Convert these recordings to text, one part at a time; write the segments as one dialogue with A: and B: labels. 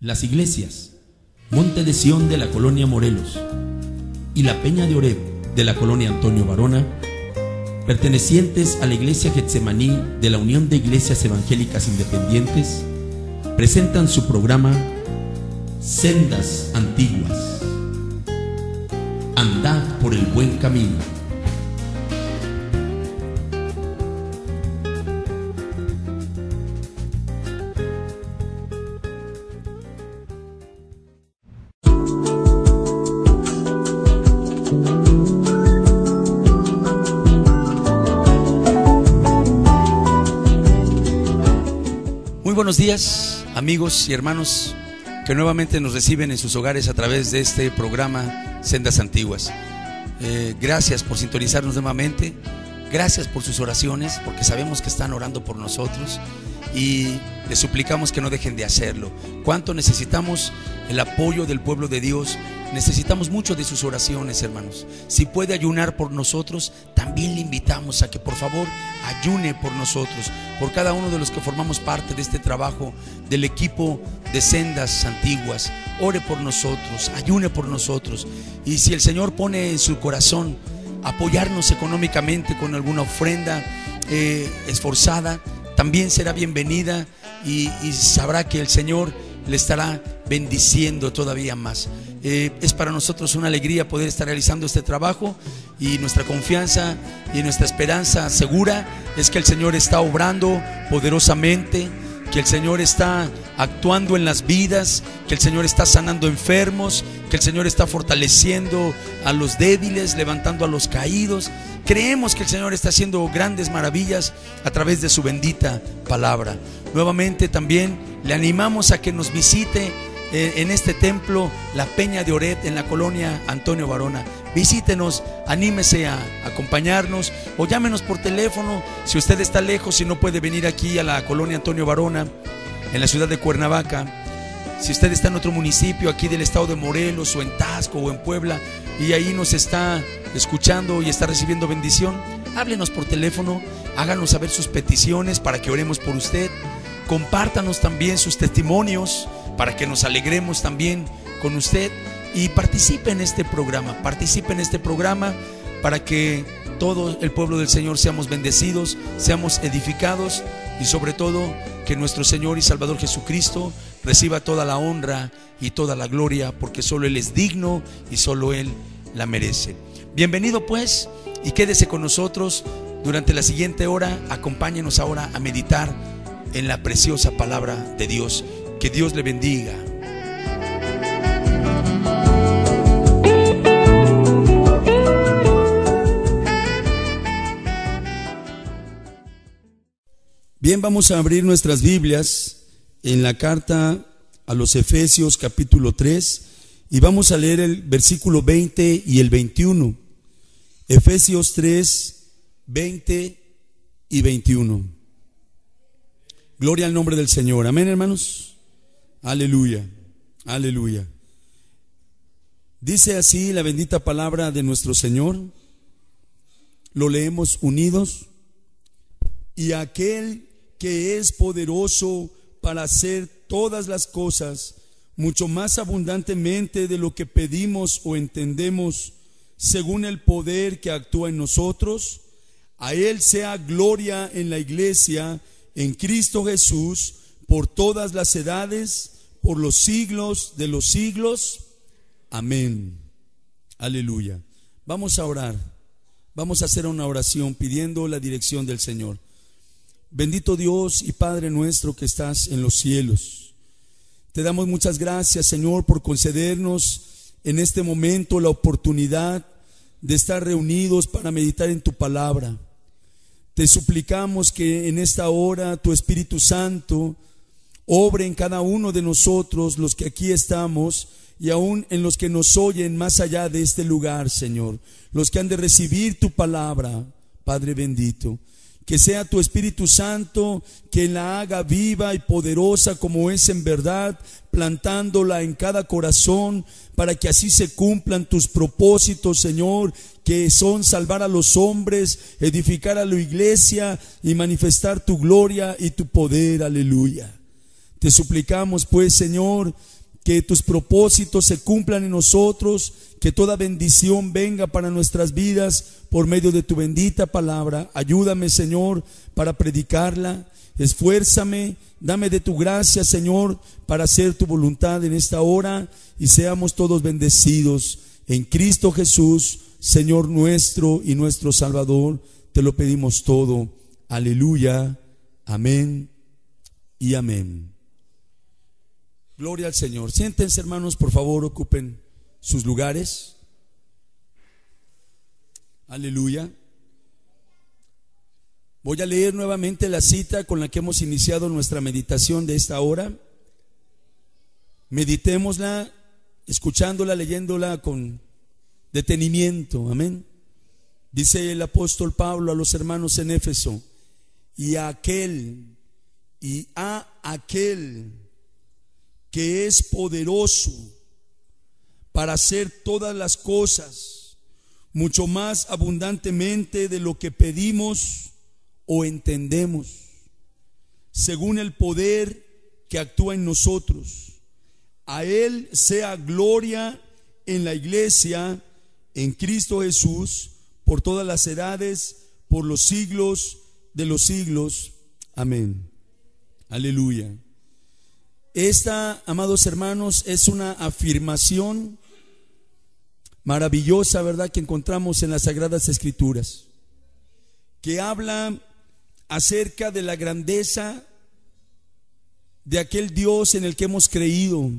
A: Las iglesias Monte de Sión de la colonia Morelos y la Peña de Oreb de la colonia Antonio Varona, pertenecientes a la iglesia Getsemaní de la Unión de Iglesias Evangélicas Independientes, presentan su programa Sendas Antiguas. Andad por el buen camino.
B: Muy buenos días, amigos y hermanos que nuevamente nos reciben en sus hogares a través de este programa Sendas Antiguas. Gracias por sintonizarnos nuevamente, gracias por sus oraciones, porque sabemos que están orando por nosotros y les suplicamos que no dejen de hacerlo. Cuánto necesitamos el apoyo del pueblo de Dios, necesitamos mucho de sus oraciones, hermanos. Si puede ayunar por nosotros, también le invitamos a que por favor ayune por nosotros, por cada uno de los que formamos parte de este trabajo, del equipo de Sendas Antiguas. Ore por nosotros, ayune por nosotros. Y si el Señor pone en su corazón apoyarnos económicamente con alguna ofrenda esforzada, también será bienvenida y sabrá que el Señor le estará bendiciendo todavía más. Es para nosotros una alegría poder estar realizando este trabajo, y nuestra confianza y nuestra esperanza segura es que el Señor está obrando poderosamente, que el Señor está actuando en las vidas, que el Señor está sanando enfermos, que el Señor está fortaleciendo a los débiles, levantando a los caídos. Creemos que el Señor está haciendo grandes maravillas a través de su bendita palabra. Nuevamente también le animamos a que nos visite en este templo, la Peña de Oreb, en la colonia Antonio Varona. Visítenos, anímese a acompañarnos o llámenos por teléfono. Si usted está lejos y no puede venir aquí a la colonia Antonio Varona, en la ciudad de Cuernavaca, si usted está en otro municipio aquí del estado de Morelos, o en Taxco, o en Puebla, y ahí nos está escuchando y está recibiendo bendición, háblenos por teléfono, háganos saber sus peticiones para que oremos por usted. Compártanos también sus testimonios para que nos alegremos también con usted, y participe en este programa, para que todo el pueblo del Señor seamos bendecidos, seamos edificados, y sobre todo que nuestro Señor y Salvador Jesucristo reciba toda la honra y toda la gloria, porque solo Él es digno y solo Él la merece. Bienvenido pues, y quédese con nosotros durante la siguiente hora. Acompáñenos ahora a meditar en la preciosa palabra de Dios. Que Dios le bendiga. Bien, vamos a abrir nuestras Biblias en la carta a los Efesios capítulo 3 y vamos a leer el versículo 20 y el 21. Efesios 3, 20 y 21. Gloria al nombre del Señor. Amén, hermanos. Aleluya, aleluya. Dice así la bendita palabra de nuestro Señor. Lo leemos unidos. Y aquel que es poderoso para hacer todas las cosas mucho más abundantemente de lo que pedimos o entendemos, según el poder que actúa en nosotros, a Él sea gloria en la iglesia, en Cristo Jesús, por todas las edades, por los siglos de los siglos. Amén. Aleluya. Vamos a orar. Vamos a hacer una oración pidiendo la dirección del Señor. Bendito Dios y Padre nuestro que estás en los cielos, te damos muchas gracias, Señor, por concedernos en este momento la oportunidad de estar reunidos para meditar en tu palabra. Te suplicamos que en esta hora tu Espíritu Santo obre en cada uno de nosotros, los que aquí estamos, y aún en los que nos oyen más allá de este lugar, Señor, los que han de recibir tu palabra, Padre bendito. Que sea tu Espíritu Santo quien la haga viva y poderosa como es en verdad, plantándola en cada corazón, para que así se cumplan tus propósitos, Señor, que son salvar a los hombres, edificar a la iglesia y manifestar tu gloria y tu poder. Aleluya.
C: Te suplicamos pues, Señor, que tus propósitos se cumplan en nosotros, que toda bendición venga para nuestras vidas por medio de tu bendita palabra. Ayúdame, Señor, para predicarla. Esfuérzame, dame de tu gracia, Señor, para hacer tu voluntad en esta hora, y seamos todos bendecidos en Cristo Jesús, Señor nuestro y nuestro Salvador. Te lo pedimos todo. Aleluya, amén y amén. Gloria al Señor. Siéntense, hermanos, por favor, ocupen sus lugares. Aleluya. Voy a leer nuevamente la cita con la que hemos iniciado nuestra meditación de esta hora. Meditémosla, escuchándola, leyéndola con detenimiento. Amén. Dice el apóstol Pablo a los hermanos en Éfeso: y a aquel que es poderoso para hacer todas las cosas mucho más abundantemente de lo que pedimos o entendemos, según el poder que actúa en nosotros. A Él sea gloria en la iglesia, en Cristo Jesús, por todas las edades, por los siglos de los siglos. Amén. Aleluya. Esta, amados hermanos, es una afirmación maravillosa, ¿verdad?, que encontramos en las Sagradas Escrituras, que habla acerca de la grandeza de aquel Dios en el que hemos creído,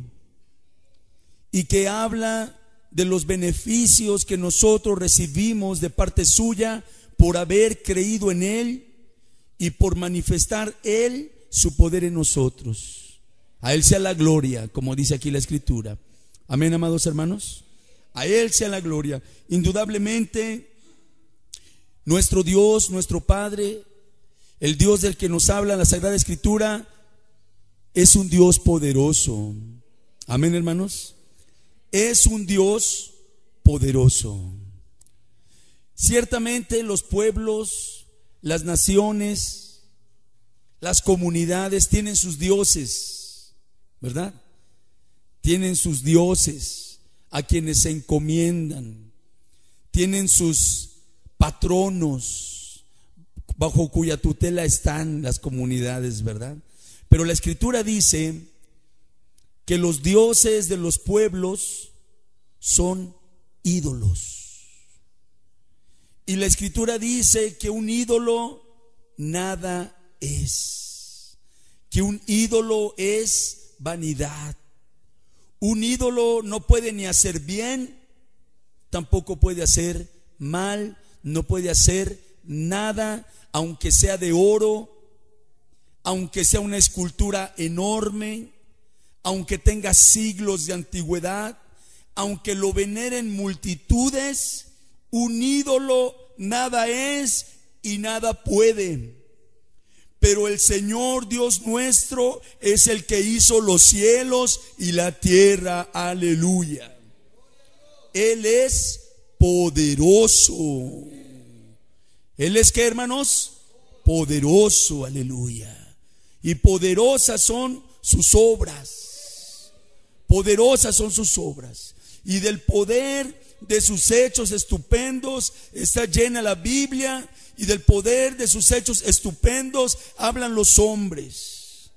C: y que habla de los beneficios que nosotros recibimos de parte suya por haber creído en Él y por manifestar Él su poder en nosotros. A Él sea la gloria, como dice aquí la Escritura. Amén, amados hermanos. A Él sea la gloria. Indudablemente, nuestro Dios, nuestro Padre, el Dios del que nos habla la Sagrada Escritura, es un Dios poderoso. Amén, hermanos. Es un Dios poderoso. Ciertamente los pueblos, las naciones, las comunidades tienen sus dioses, ¿verdad? Tienen sus dioses a quienes se encomiendan. Tienen sus patronos bajo cuya tutela están las comunidades, ¿verdad? Pero la Escritura dice que los dioses de los pueblos son ídolos. Y la Escritura dice que un ídolo nada es, que un ídolo es vanidad. Un ídolo no puede ni hacer bien, tampoco puede hacer mal, no puede hacer nada, aunque sea de oro, aunque sea una escultura enorme, aunque tenga siglos de antigüedad, aunque lo veneren multitudes. Un ídolo nada es y nada puede. Pero el Señor Dios nuestro es el que hizo los cielos y la tierra. Aleluya. Él es poderoso. ¿Él es qué, hermanos? Poderoso, aleluya. Y poderosas son sus obras. Poderosas son sus obras. Y del poder de sus hechos estupendos está llena la Biblia. Y del poder de sus hechos estupendos hablan los hombres.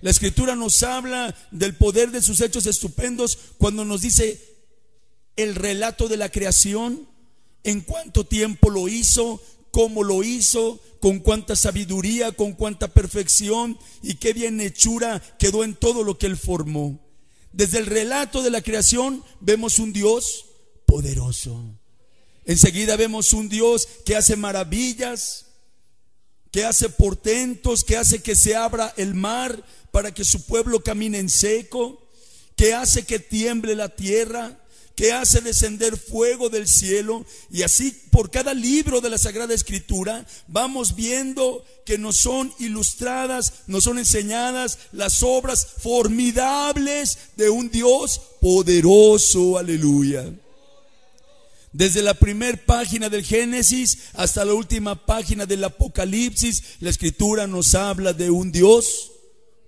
C: La Escritura nos habla del poder de sus hechos estupendos cuando nos dice el relato de la creación, en cuánto tiempo lo hizo, cómo lo hizo, con cuánta sabiduría, con cuánta perfección y qué bien hechura quedó en todo lo que Él formó. Desde el relato de la creación vemos un Dios poderoso. Enseguida vemos un Dios que hace maravillas, que hace portentos, que hace que se abra el mar para que su pueblo camine en seco, que hace que tiemble la tierra, que hace descender fuego del cielo. Y así por cada libro de la Sagrada Escritura vamos viendo que nos son ilustradas, nos son enseñadas las obras formidables de un Dios poderoso, aleluya. Desde la primera página del Génesis hasta la última página del Apocalipsis, la Escritura nos habla de un Dios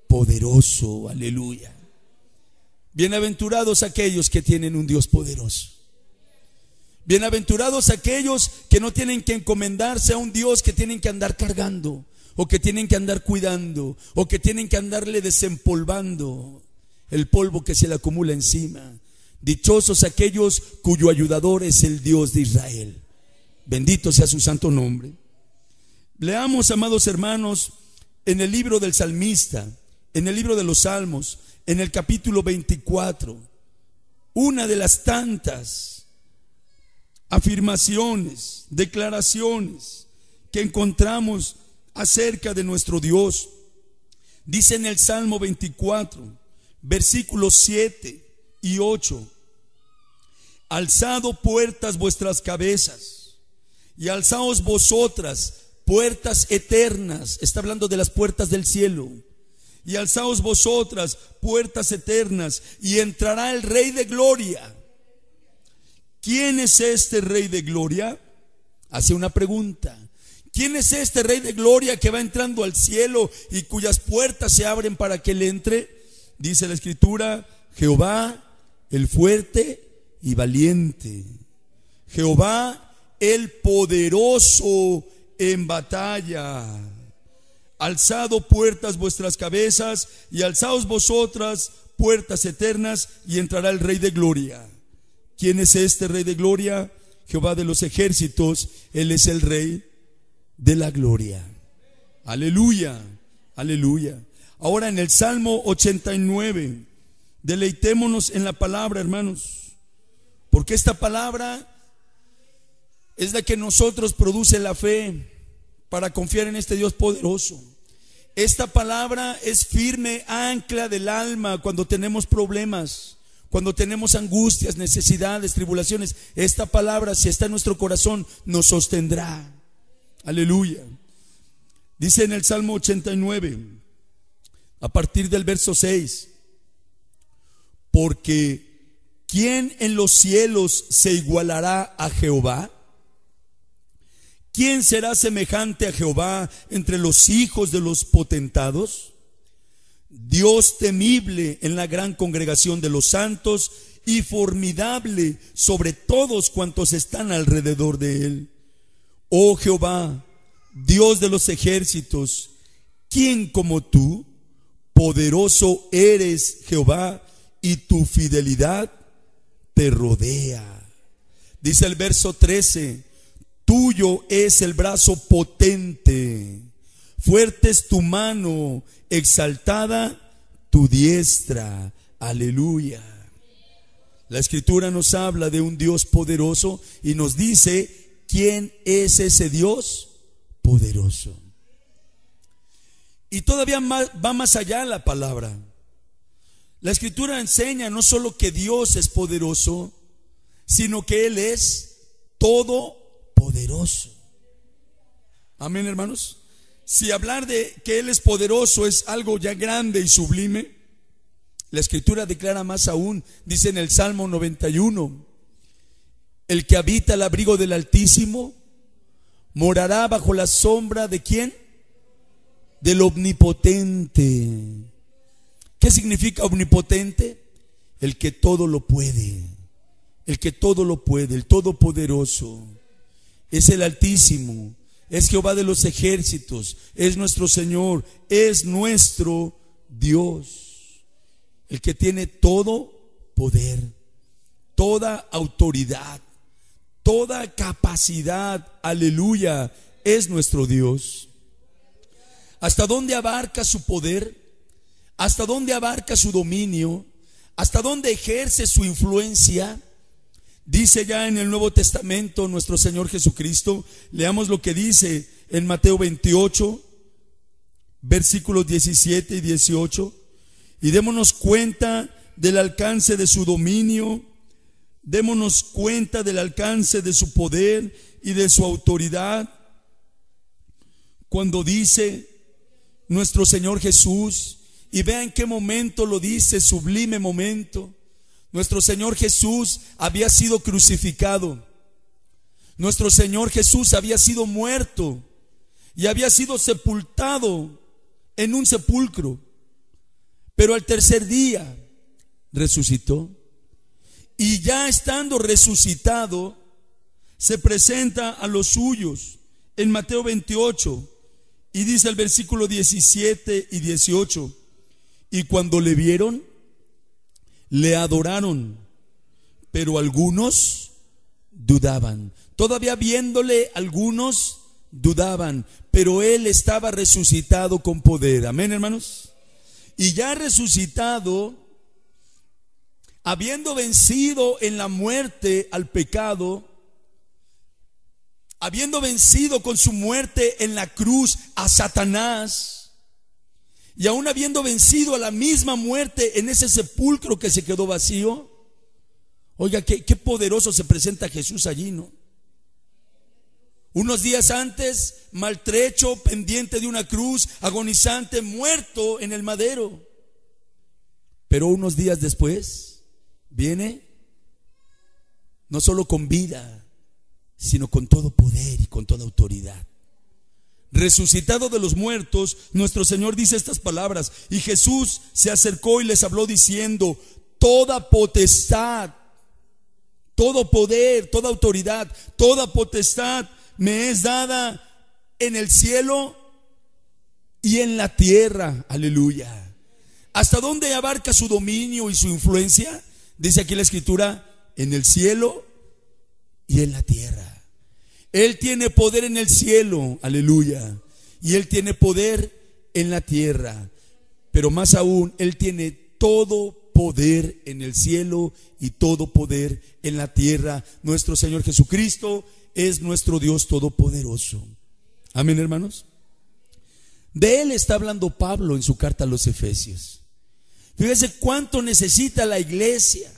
C: poderoso. poderoso. Aleluya. Bienaventurados aquellos que tienen un Dios poderoso. Bienaventurados aquellos que no tienen que encomendarse a un Dios que tienen que andar cargando, o que tienen que andar cuidando, o que tienen que andarle desempolvando el polvo que se le acumula encima. Dichosos aquellos cuyo ayudador es el Dios de Israel. Bendito sea su santo nombre. Leamos, amados hermanos, en el libro del salmista, en el libro de los Salmos, en el capítulo 24, una de las tantas afirmaciones, declaraciones que encontramos acerca de nuestro Dios. Dice en el Salmo 24, versículos 7 y 8: alzado puertas vuestras cabezas, y alzaos vosotras puertas eternas. Está hablando de las puertas del cielo. Y alzaos vosotras puertas eternas, y entrará el Rey de Gloria. ¿Quién es este Rey de Gloria? Hace una pregunta. ¿Quién es este Rey de Gloria que va entrando al cielo y cuyas puertas se abren para que él entre? Dice la Escritura: Jehová el fuerte y valiente, Jehová el poderoso en batalla. Alzado puertas vuestras cabezas, y alzaos vosotras puertas eternas, y entrará el Rey de Gloria. ¿Quién es este Rey de Gloria? Jehová de los ejércitos. Él es el Rey de la gloria. Aleluya, aleluya. Ahora en el Salmo 89, deleitémonos en la palabra, hermanos, porque esta palabra es la que nosotros produce la fe para confiar en este Dios poderoso. Esta palabra es firme ancla del alma cuando tenemos problemas, cuando tenemos angustias, necesidades, tribulaciones. Esta palabra, si está en nuestro corazón, nos sostendrá. Aleluya. Dice en el Salmo 89, a partir del verso 6: porque ¿quién en los cielos se igualará a Jehová? ¿Quién será semejante a Jehová entre los hijos de los potentados? Dios temible en la gran congregación de los santos, y formidable sobre todos cuantos están alrededor de él. Oh Jehová, Dios de los ejércitos, ¿quién como tú? Poderoso eres, Jehová, y tu fidelidad te rodea. Dice el verso 13: tuyo es el brazo potente, fuerte es tu mano, exaltada tu diestra. Aleluya. La Escritura nos habla de un Dios poderoso y nos dice quién es ese Dios poderoso. Y todavía va más allá la palabra. La Escritura enseña no solo que Dios es poderoso, sino que Él es todopoderoso. Amén, hermanos. Si hablar de que Él es poderoso es algo ya grande y sublime, la Escritura declara más aún. Dice en el Salmo 91: el que habita el abrigo del Altísimo morará bajo la sombra ¿de quién? Del Omnipotente. ¿Qué significa omnipotente? El que todo lo puede, el que todo lo puede, el todopoderoso. Es el Altísimo, es Jehová de los ejércitos, es nuestro Señor, es nuestro Dios, el que tiene todo poder, toda autoridad, toda capacidad. Aleluya, es nuestro Dios. ¿Hasta dónde abarca su poder? ¿Hasta dónde abarca su dominio? ¿Hasta dónde ejerce su influencia? Dice ya en el Nuevo Testamento nuestro Señor Jesucristo. Leamos lo que dice en Mateo 28, versículos 17 y 18. Y démonos cuenta del alcance de su dominio, démonos cuenta del alcance de su poder y de su autoridad. Cuando dice nuestro Señor Jesús, y vea en qué momento lo dice, sublime momento. Nuestro Señor Jesús había sido crucificado. Nuestro Señor Jesús había sido muerto y había sido sepultado en un sepulcro. Pero al tercer día resucitó. Y ya estando resucitado, se presenta a los suyos en Mateo 28. Y dice el versículo 17 y 18: y cuando le vieron, le adoraron, pero algunos dudaban. Todavía viéndole, algunos dudaban, pero él estaba resucitado con poder. Amén, hermanos. Y ya resucitado, habiendo vencido en la muerte al pecado, habiendo vencido con su muerte en la cruz a Satanás, y aún habiendo vencido a la misma muerte en ese sepulcro que se quedó vacío. Oiga, qué poderoso se presenta Jesús allí, ¿no? Unos días antes, maltrecho, pendiente de una cruz, agonizante, muerto en el madero. Pero unos días después, viene no solo con vida, sino con todo poder y con toda autoridad. Resucitado de los muertos, nuestro Señor dice estas palabras: y Jesús se acercó y les habló diciendo: toda potestad, todo poder, toda autoridad, toda potestad me es dada en el cielo y en la tierra. Aleluya. ¿Hasta dónde abarca su dominio y su influencia? Dice aquí la Escritura: en el cielo y en la tierra. Él tiene poder en el cielo, aleluya, y Él tiene poder en la tierra. Pero más aún, Él tiene todo poder en el cielo y todo poder en la tierra. Nuestro Señor Jesucristo es nuestro Dios todopoderoso. Amén, hermanos. De Él está hablando Pablo en su carta a los Efesios. Fíjese cuánto necesita la iglesia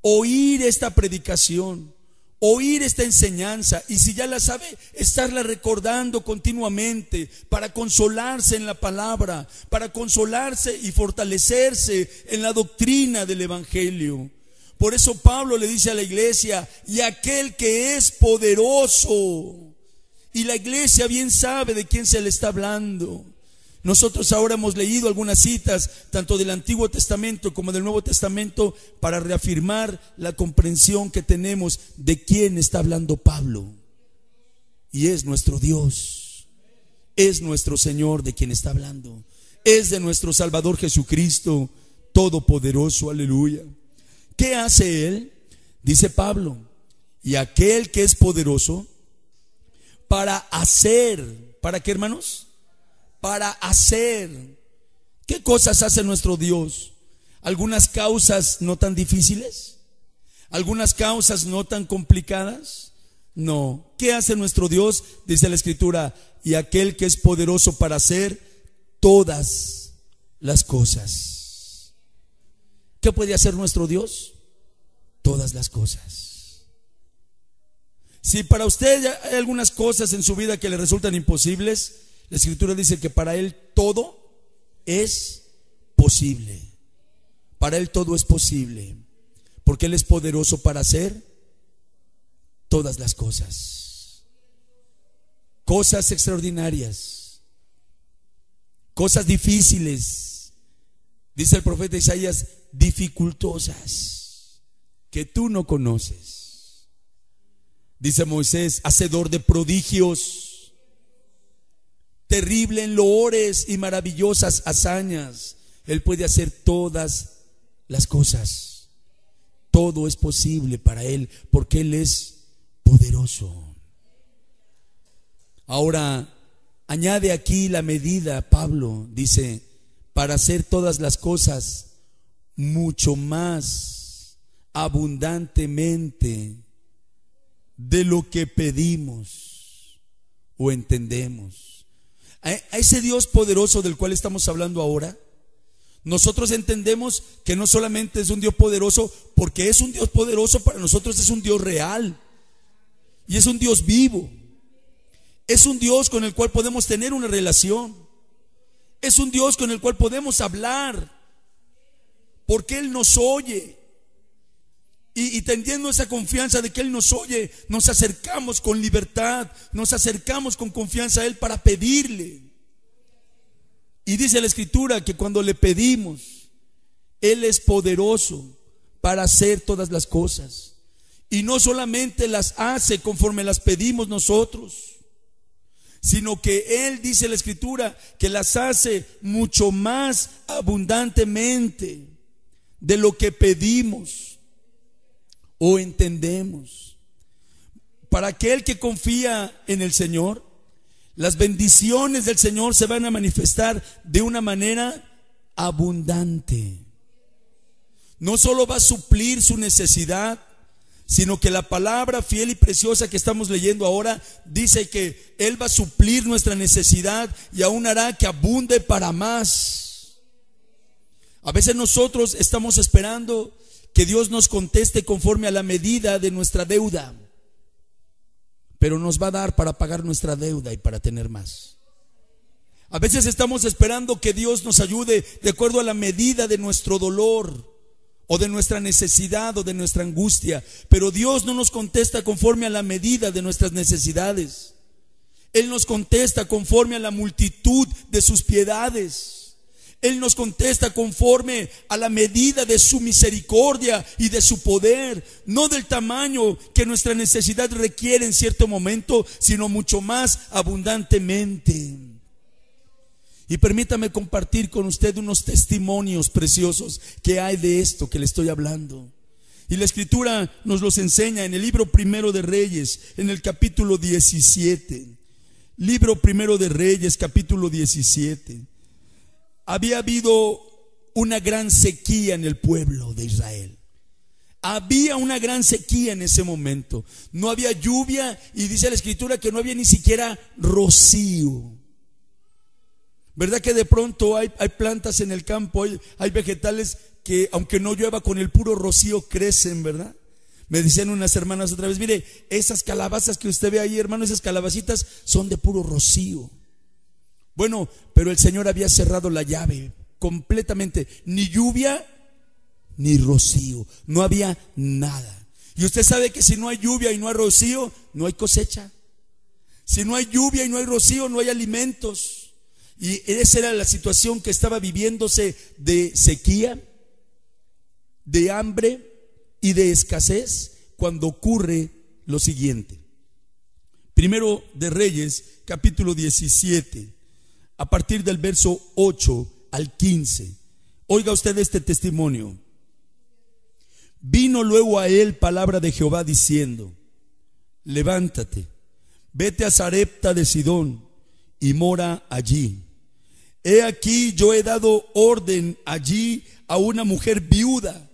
C: oír esta predicación, oír esta enseñanza, y si ya la sabe, estarla recordando continuamente para consolarse en la palabra, para consolarse y fortalecerse en la doctrina del Evangelio. Por eso Pablo le dice a la iglesia: y aquel que es poderoso. Y la iglesia bien sabe de quién se le está hablando. Nosotros ahora hemos leído algunas citas tanto del Antiguo Testamento como del Nuevo Testamento para reafirmar la comprensión que tenemos de quién está hablando Pablo. Y es nuestro Dios, es nuestro Señor de quien está hablando, es de nuestro Salvador Jesucristo todopoderoso, aleluya. ¿Qué hace Él? Dice Pablo: y aquel que es poderoso para hacer, ¿para qué, hermanos? Para hacer. ¿Qué cosas hace nuestro Dios? Algunas causas no tan difíciles, algunas causas no tan complicadas. No. ¿Qué hace nuestro Dios? Dice la Escritura: y aquel que es poderoso para hacer todas las cosas. ¿Qué puede hacer nuestro Dios? Todas las cosas. Si para usted hay algunas cosas en su vida que le resultan imposibles, la Escritura dice que para Él todo es posible. Para Él todo es posible, porque Él es poderoso para hacer todas las cosas. Cosas extraordinarias, cosas difíciles, dice el profeta Isaías, dificultosas, que tú no conoces. Dice Moisés: hacedor de prodigios, terrible en loores y maravillosas hazañas. Él puede hacer todas las cosas. Todo es posible para Él, porque Él es poderoso. Ahora añade aquí la medida. Pablo dice: para hacer todas las cosas mucho más abundantemente de lo que pedimos o entendemos. A ese Dios poderoso del cual estamos hablando ahora, nosotros entendemos que no solamente es un Dios poderoso, porque es un Dios poderoso, para nosotros es un Dios real y es un Dios vivo. Es un Dios con el cual podemos tener una relación. Es un Dios con el cual podemos hablar, porque Él nos oye. Y teniendo esa confianza de que Él nos oye, nos acercamos con libertad, nos acercamos con confianza a Él para pedirle. Y dice la Escritura que cuando le pedimos, Él es poderoso para hacer todas las cosas. Y no solamente las hace conforme las pedimos nosotros, sino que Él, dice la Escritura, que las hace mucho más abundantemente de lo que pedimos o entendemos. Para aquel que confía en el Señor, las bendiciones del Señor se van a manifestar de una manera abundante. No solo va a suplir su necesidad, sino que la palabra fiel y preciosa que estamos leyendo ahora dice que Él va a suplir nuestra necesidad y aún hará que abunde para más. A veces nosotros estamos esperando que Dios nos conteste conforme a la medida de nuestra deuda, pero nos va a dar para pagar nuestra deuda y para tener más. A veces estamos esperando que Dios nos ayude de acuerdo a la medida de nuestro dolor o de nuestra necesidad o de nuestra angustia, pero Dios no nos contesta conforme a la medida de nuestras necesidades. Él nos contesta conforme a la multitud de sus piedades. Él nos contesta conforme a la medida de su misericordia y de su poder, no del tamaño que nuestra necesidad requiere en cierto momento, sino mucho más abundantemente. Y permítame compartir con usted unos testimonios preciosos que hay de esto que le estoy hablando. Y la Escritura nos los enseña en el libro Primero de Reyes, en el capítulo 17. Libro Primero de Reyes, capítulo 17. Había habido una gran sequía en el pueblo de Israel. Había una gran sequía en ese momento. No había lluvia y dice la Escritura que no había ni siquiera rocío. ¿Verdad que de pronto hay plantas en el campo, hay vegetales que aunque no llueva, con el puro rocío crecen, ¿verdad? Me decían unas hermanas otra vez: mire, esas calabazas que usted ve ahí, hermano, esas calabacitas son de puro rocío. Bueno, pero el Señor había cerrado la llave completamente. Ni lluvia ni rocío, no había nada. Y usted sabe que si no hay lluvia y no hay rocío, no hay cosecha. Si no hay lluvia y no hay rocío, no hay alimentos. Y esa era la situación que estaba viviéndose, de sequía, de hambre y de escasez, cuando ocurre lo siguiente. Primero de Reyes, capítulo 17, a partir del verso 8 al 15. Oiga usted este testimonio. Vino luego a él palabra de Jehová diciendo: levántate, vete a Sarepta de Sidón y mora allí. He aquí, yo he dado orden allí a una mujer viuda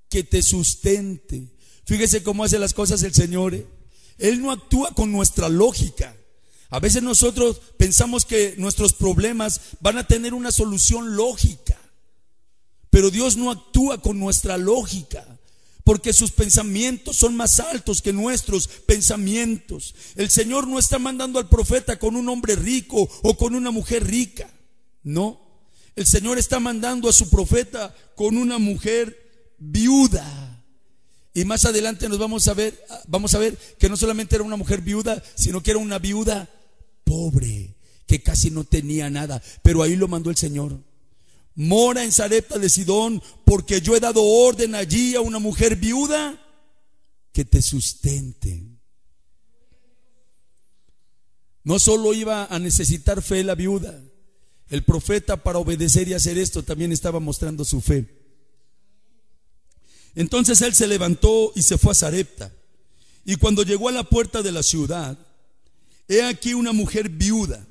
C: que te sustente. Fíjese cómo hace las cosas el Señor. Él no actúa con nuestra lógica. A veces nosotros pensamos que nuestros problemas van a tener una solución lógica, pero Dios no actúa con nuestra lógica, porque sus pensamientos son más altos que nuestros pensamientos. El Señor no está mandando al profeta con un hombre rico o con una mujer rica. No, el Señor está mandando a su profeta con una mujer viuda. Y más adelante vamos a ver que no solamente era una mujer viuda, sino que era una viuda pobre, que casi no tenía nada. Pero ahí lo mandó el Señor: mora en Sarepta de Sidón, porque yo he dado orden allí a una mujer viuda que te sustente. No solo iba a necesitar fe la viuda, el profeta, para obedecer y hacer esto, también estaba mostrando su fe. Entonces él se levantó y se fue a Sarepta. Y cuando llegó a la puerta de la ciudad, he aquí una mujer viuda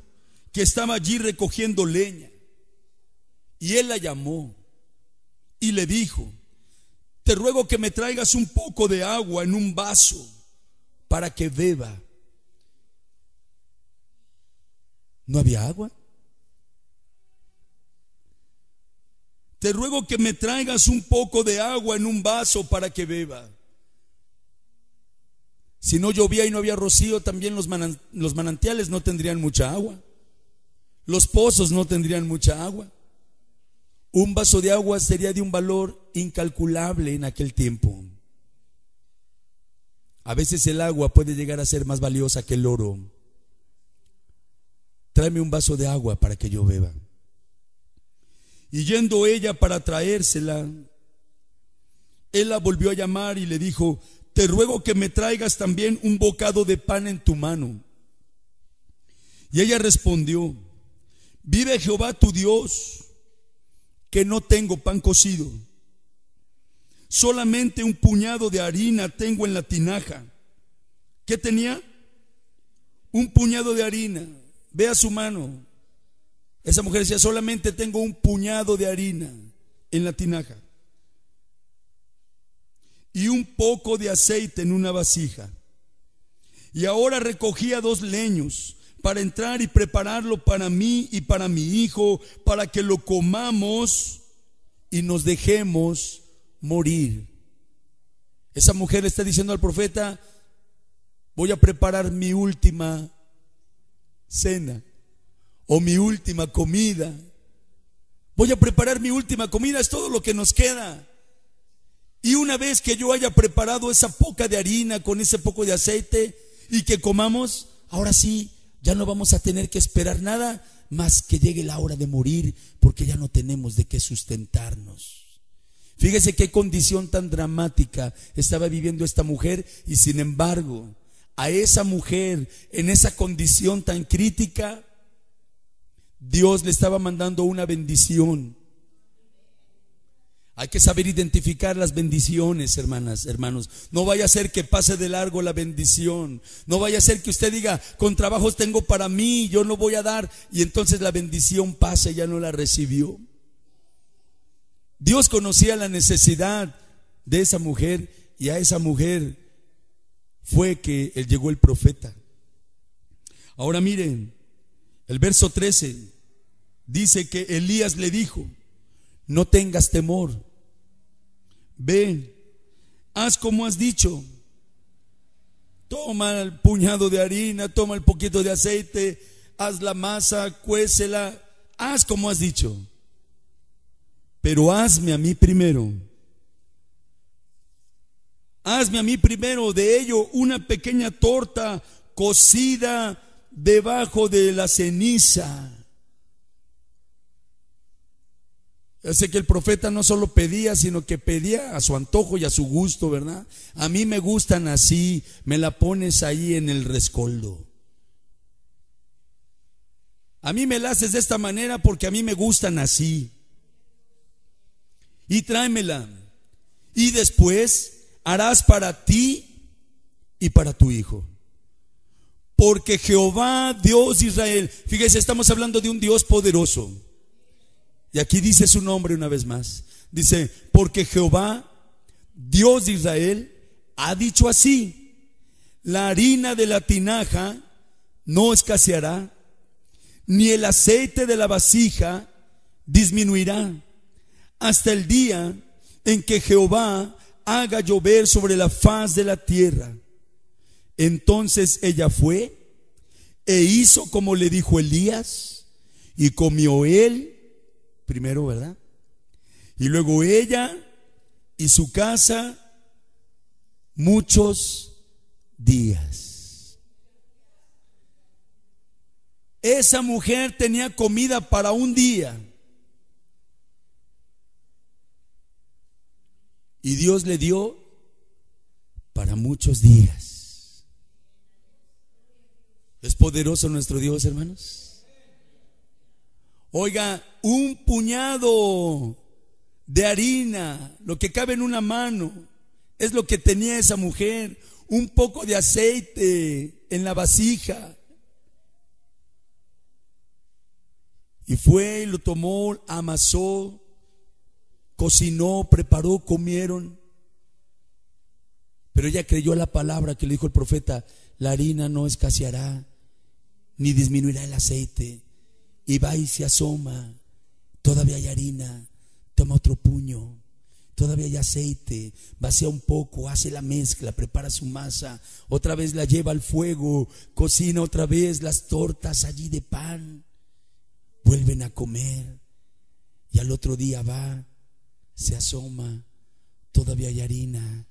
C: que estaba allí recogiendo leña. Y él la llamó y le dijo: te ruego que me traigas un poco de agua en un vaso para que beba. ¿No había agua? Te ruego que me traigas un poco de agua en un vaso para que beba. Si no llovía y no había rocío, también los manantiales no tendrían mucha agua. Los pozos no tendrían mucha agua. Un vaso de agua sería de un valor incalculable en aquel tiempo. A veces el agua puede llegar a ser más valiosa que el oro. Tráeme un vaso de agua para que yo beba. Y yendo ella para traérsela, él la volvió a llamar y le dijo: te ruego que me traigas también un bocado de pan en tu mano. Y ella respondió: vive Jehová tu Dios, que no tengo pan cocido, solamente un puñado de harina tengo en la tinaja. ¿Qué tenía? Un puñado de harina. Vea su mano. Esa mujer decía: solamente tengo un puñado de harina en la tinaja y un poco de aceite en una vasija. Y ahora recogía 2 leños para entrar y prepararlo para mí y para mi hijo, para que lo comamos y nos dejemos morir. Esa mujer le está diciendo al profeta: voy a preparar mi última cena o mi última comida. Voy a preparar mi última comida, es todo lo que nos queda. Y una vez que yo haya preparado esa poca de harina con ese poco de aceite y que comamos, ahora sí, ya no vamos a tener que esperar nada más que llegue la hora de morir, porque ya no tenemos de qué sustentarnos. Fíjese qué condición tan dramática estaba viviendo esta mujer, y sin embargo, a esa mujer en esa condición tan crítica, Dios le estaba mandando una bendición. Hay que saber identificar las bendiciones, hermanas, hermanos. No vaya a ser que pase de largo la bendición. No vaya a ser que usted diga: con trabajos tengo para mí, yo no voy a dar, y entonces la bendición pasa y ya no la recibió. Dios conocía la necesidad de esa mujer, y a esa mujer fue que llegó el profeta. Ahora miren, el verso 13 dice que Elías le dijo: no tengas temor, ve, haz como has dicho. Toma el puñado de harina, toma el poquito de aceite, haz la masa, cuécela, haz como has dicho. Pero hazme a mí primero. Hazme a mí primero de ello una pequeña torta cocida debajo de la ceniza. Yo sé que el profeta no solo pedía, sino que pedía a su antojo y a su gusto, ¿verdad? A mí me gustan así, me la pones ahí en el rescoldo. A mí me la haces de esta manera porque a mí me gustan así. Y tráemela. Y después harás para ti y para tu hijo. Porque Jehová, Dios de Israel, fíjese, estamos hablando de un Dios poderoso. Y aquí dice su nombre una vez más. Dice: porque Jehová, Dios de Israel, ha dicho así: la harina de la tinaja no escaseará, ni el aceite de la vasija disminuirá, hasta el día en que Jehová haga llover sobre la faz de la tierra. Entonces ella fue e hizo como le dijo Elías, y comió él primero, ¿verdad? Y luego ella y su casa muchos días. Esa mujer tenía comida para un día. Y Dios le dio para muchos días. ¿Es poderoso nuestro Dios, hermanos? Oiga, un puñado de harina, lo que cabe en una mano, es lo que tenía esa mujer. Un poco de aceite en la vasija. Y fue y lo tomó, amasó, cocinó, preparó, comieron. Pero ella creyó a la palabra que le dijo el profeta: la harina no escaseará, ni disminuirá el aceite. Y va y se asoma: todavía hay harina, toma otro puño, todavía hay aceite, vacía un poco, hace la mezcla, prepara su masa, otra vez la lleva al fuego, cocina otra vez las tortas allí de pan, vuelven a comer, y al otro día va, se asoma, todavía hay harina,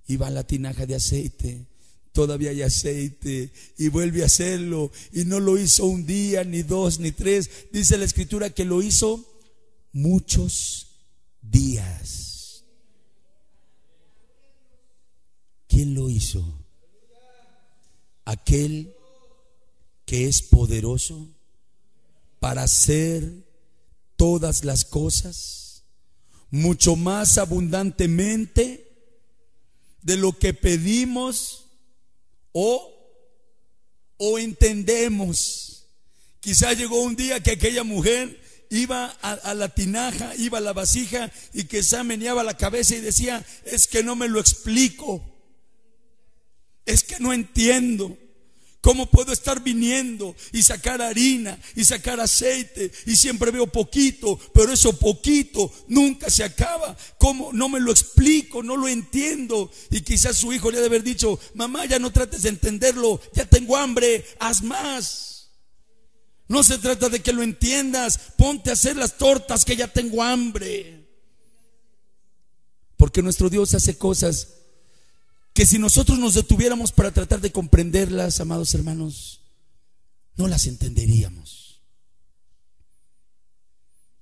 C: y va a la tinaja de aceite, todavía hay aceite, y vuelve a hacerlo. Y no lo hizo un día, ni dos, ni tres. Dice la escritura que lo hizo muchos días. ¿Quién lo hizo? Aquel que es poderoso para hacer todas las cosas mucho más abundantemente de lo que pedimos o entendemos. Quizá llegó un día que aquella mujer iba a la tinaja, iba a la vasija y quizá meneaba la cabeza y decía: es que no me lo explico, es que no entiendo. ¿Cómo puedo estar viniendo y sacar harina y sacar aceite y siempre veo poquito, pero eso poquito nunca se acaba? ¿Cómo? No me lo explico, no lo entiendo. Y quizás su hijo le ha de haber dicho: mamá, ya no trates de entenderlo, ya tengo hambre, haz más. No se trata de que lo entiendas, ponte a hacer las tortas, que ya tengo hambre. Porque nuestro Dios hace cosas que si nosotros nos detuviéramos para tratar de comprenderlas, amados hermanos, no las entenderíamos.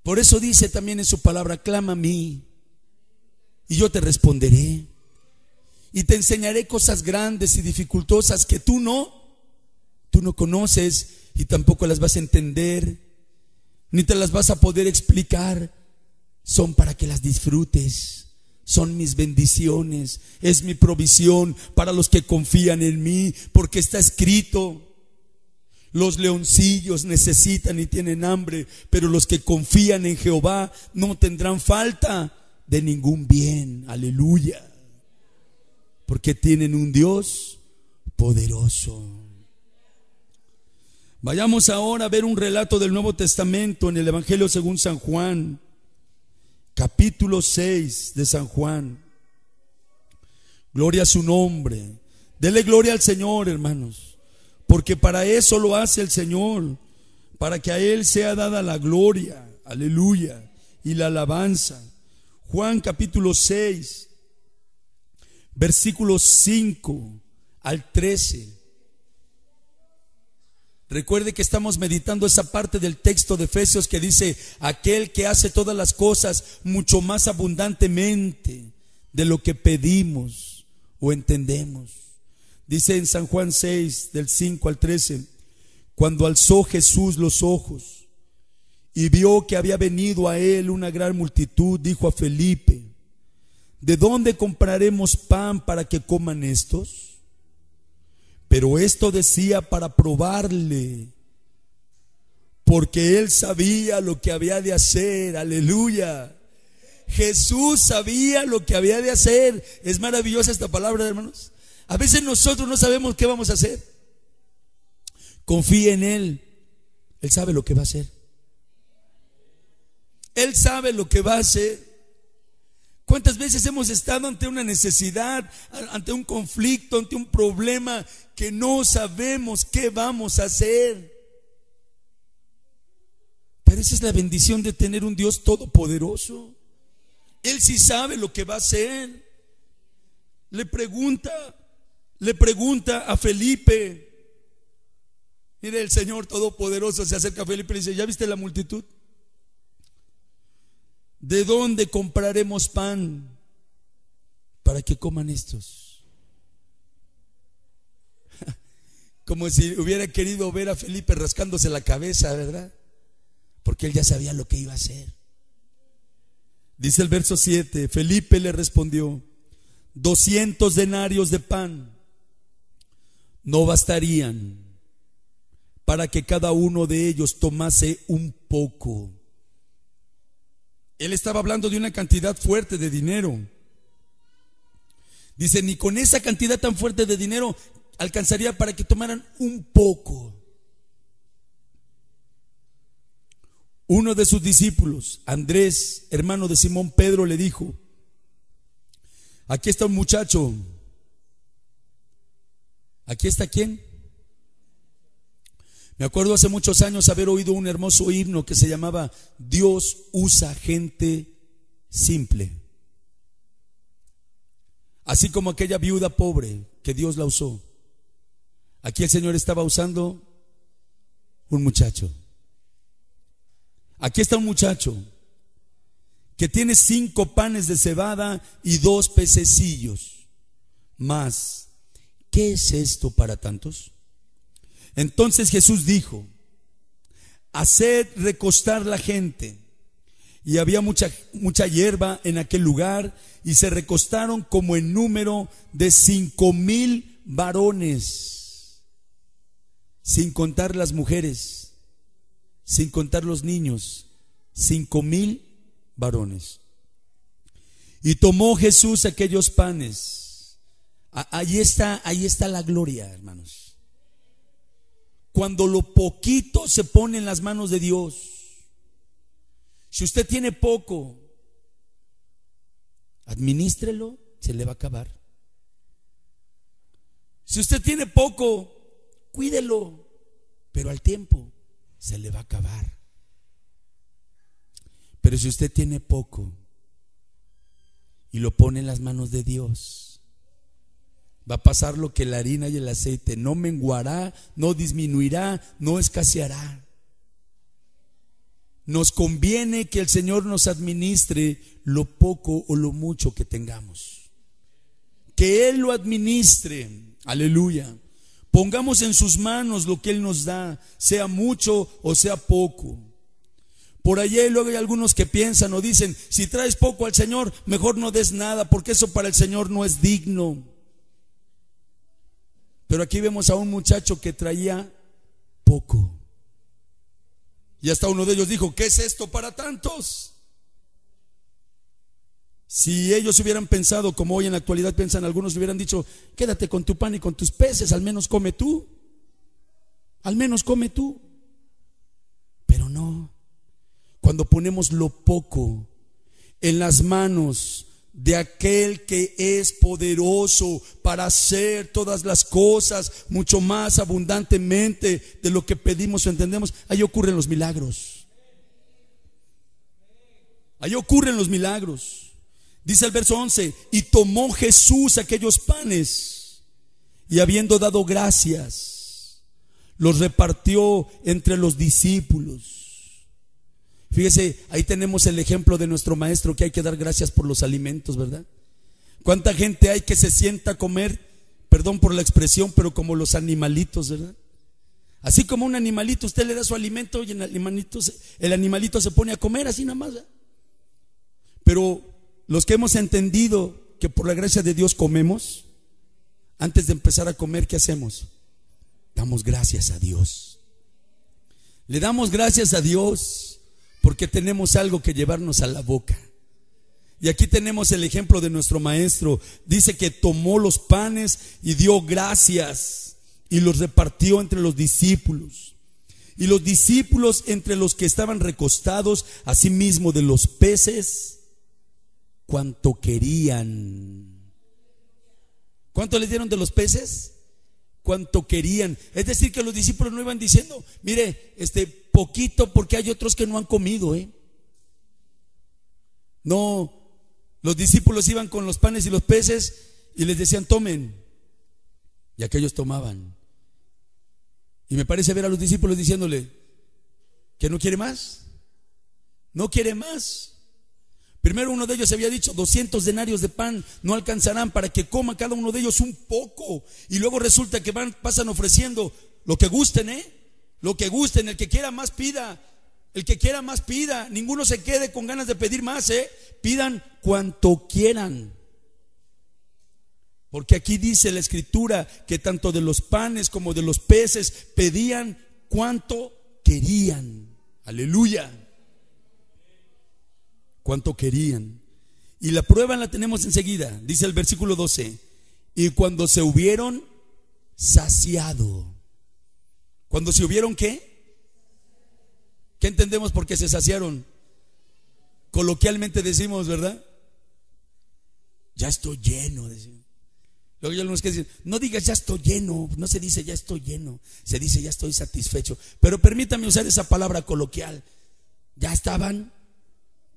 C: Por eso dice también en su palabra: clama a mí y yo te responderé y te enseñaré cosas grandes y dificultosas que tú no conoces y tampoco las vas a entender, ni te las vas a poder explicar. Son para que las disfrutes. Son mis bendiciones, es mi provisión para los que confían en mí, porque está escrito: los leoncillos necesitan y tienen hambre, pero los que confían en Jehová no tendrán falta de ningún bien. Aleluya. Porque tienen un Dios poderoso. Vayamos ahora a ver un relato del Nuevo Testamento en el Evangelio según San Juan, capítulo 6 de San Juan. Gloria a su nombre. Dele gloria al Señor, hermanos, porque para eso lo hace el Señor, para que a Él sea dada la gloria, aleluya, y la alabanza. Juan capítulo 6, versículos 5 al 13. Recuerde que estamos meditando esa parte del texto de Efesios que dice: aquel que hace todas las cosas mucho más abundantemente de lo que pedimos o entendemos. Dice en San Juan 6, del 5 al 13: cuando alzó Jesús los ojos y vio que había venido a él una gran multitud, dijo a Felipe: ¿de dónde compraremos pan para que coman estos? Pero esto decía para probarle, porque él sabía lo que había de hacer. Aleluya. Jesús sabía lo que había de hacer. Es maravillosa esta palabra, hermanos. A veces nosotros no sabemos qué vamos a hacer. Confíe en Él. Él sabe lo que va a hacer. Él sabe lo que va a hacer. ¿Cuántas veces hemos estado ante una necesidad, ante un conflicto, ante un problema que no sabemos qué vamos a hacer? Pero esa es la bendición de tener un Dios todopoderoso. Él sí sabe lo que va a hacer. Le pregunta a Felipe. Mire, el Señor todopoderoso se acerca a Felipe y le dice: ¿ya viste la multitud? ¿De dónde compraremos pan para que coman estos? Como si hubiera querido ver a Felipe rascándose la cabeza, ¿verdad? Porque él ya sabía lo que iba a hacer. Dice el verso 7: Felipe le respondió: 200 denarios de pan no bastarían para que cada uno de ellos tomase un poco. Él estaba hablando de una cantidad fuerte de dinero. Dice: ni con esa cantidad tan fuerte de dinero alcanzaría para que tomaran un poco. Uno de sus discípulos, Andrés, hermano de Simón Pedro, le dijo: aquí está un muchacho. ¿Aquí está quién? Me acuerdo hace muchos años haber oído un hermoso himno que se llamaba: Dios usa gente simple. Así como aquella viuda pobre que Dios la usó, aquí el Señor estaba usando un muchacho. Aquí está un muchacho que tiene 5 panes de cebada y 2 pececillos. Mas, ¿qué es esto para tantos? Entonces Jesús dijo: haced recostar la gente. Y había mucha hierba en aquel lugar, y se recostaron como en número de 5,000 varones, sin contar las mujeres, sin contar los niños, 5,000 varones. Y tomó Jesús aquellos panes. Ahí está la gloria, hermanos. Cuando lo poquito se pone en las manos de Dios. Si usted tiene poco, administrelo, se le va a acabar. Si usted tiene poco, cuídelo, pero al tiempo se le va a acabar. Pero si usted tiene poco y lo pone en las manos de Dios, va a pasar lo que la harina y el aceite: no menguará, no disminuirá, no escaseará. Nos conviene que el Señor nos administre lo poco o lo mucho que tengamos. Que Él lo administre, aleluya. Pongamos en sus manos lo que Él nos da, sea mucho o sea poco. Por allá luego hay algunos que piensan o dicen: si traes poco al Señor, mejor no des nada, porque eso para el Señor no es digno. Pero aquí vemos a un muchacho que traía poco. Y hasta uno de ellos dijo: ¿qué es esto para tantos? Si ellos hubieran pensado como hoy en la actualidad piensan algunos, hubieran dicho: quédate con tu pan y con tus peces, al menos come tú. Al menos come tú. Pero no. Cuando ponemos lo poco en las manos de aquel que es poderoso para hacer todas las cosas mucho más abundantemente de lo que pedimos o entendemos, ahí ocurren los milagros. Ahí ocurren los milagros. Dice el verso 11: y tomó Jesús aquellos panes, y habiendo dado gracias, los repartió entre los discípulos. Fíjese, ahí tenemos el ejemplo de nuestro maestro, que hay que dar gracias por los alimentos, ¿verdad? ¿Cuánta gente hay que se sienta a comer, perdón por la expresión, pero como los animalitos, ¿verdad? Así como un animalito, usted le da su alimento y el animalito se pone a comer así nada más, ¿verdad? Pero los que hemos entendido que por la gracia de Dios comemos, antes de empezar a comer, ¿qué hacemos? Damos gracias a Dios. Le damos gracias a Dios porque tenemos algo que llevarnos a la boca. Y aquí tenemos el ejemplo de nuestro maestro. Dice que tomó los panes y dio gracias y los repartió entre los discípulos. Y los discípulos, entre los que estaban recostados, asimismo de los peces, cuanto querían. ¿Cuánto les dieron de los peces? Cuanto querían. Es decir, que los discípulos no iban diciendo: mire, poquito, porque hay otros que no han comido, No, los discípulos iban con los panes y los peces y les decían: tomen. Y aquellos tomaban. Y me parece ver a los discípulos diciéndole: ¿que no quiere más? No quiere más. Primero uno de ellos había dicho: 200 denarios de pan no alcanzarán para que coma cada uno de ellos un poco. Y luego resulta que pasan ofreciendo lo que gusten, lo que gusten. El que quiera más pida. El que quiera más pida. Ninguno se quede con ganas de pedir más, Pidan cuanto quieran. Porque aquí dice la Escritura que tanto de los panes como de los peces pedían cuanto querían. Aleluya. Cuanto querían. Y la prueba la tenemos enseguida. Dice el versículo 12: y cuando se hubieron saciado. ¿Cuando se hubieron qué? ¿Qué entendemos por qué se saciaron? Coloquialmente decimos, ¿verdad? Ya estoy lleno, decimos. Luego hay algunos que dicen: no digas ya estoy lleno. No se dice ya estoy lleno, se dice ya estoy satisfecho. Pero permítame usar esa palabra coloquial. Ya estaban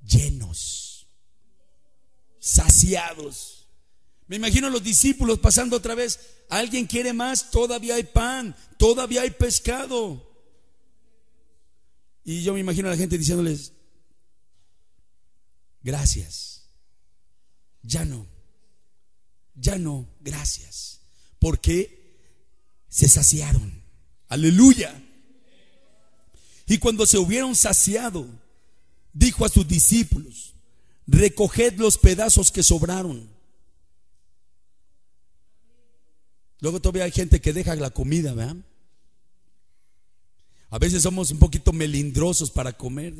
C: llenos, saciados. Me imagino a los discípulos pasando otra vez: ¿alguien quiere más? Todavía hay pan, todavía hay pescado. Y yo me imagino a la gente diciéndoles: gracias. Ya no, gracias. Porque se saciaron. Aleluya. Y cuando se hubieron saciado, dijo a sus discípulos: recoged los pedazos que sobraron. Luego todavía hay gente que deja la comida, ¿verdad? A veces somos un poquito melindrosos para comer.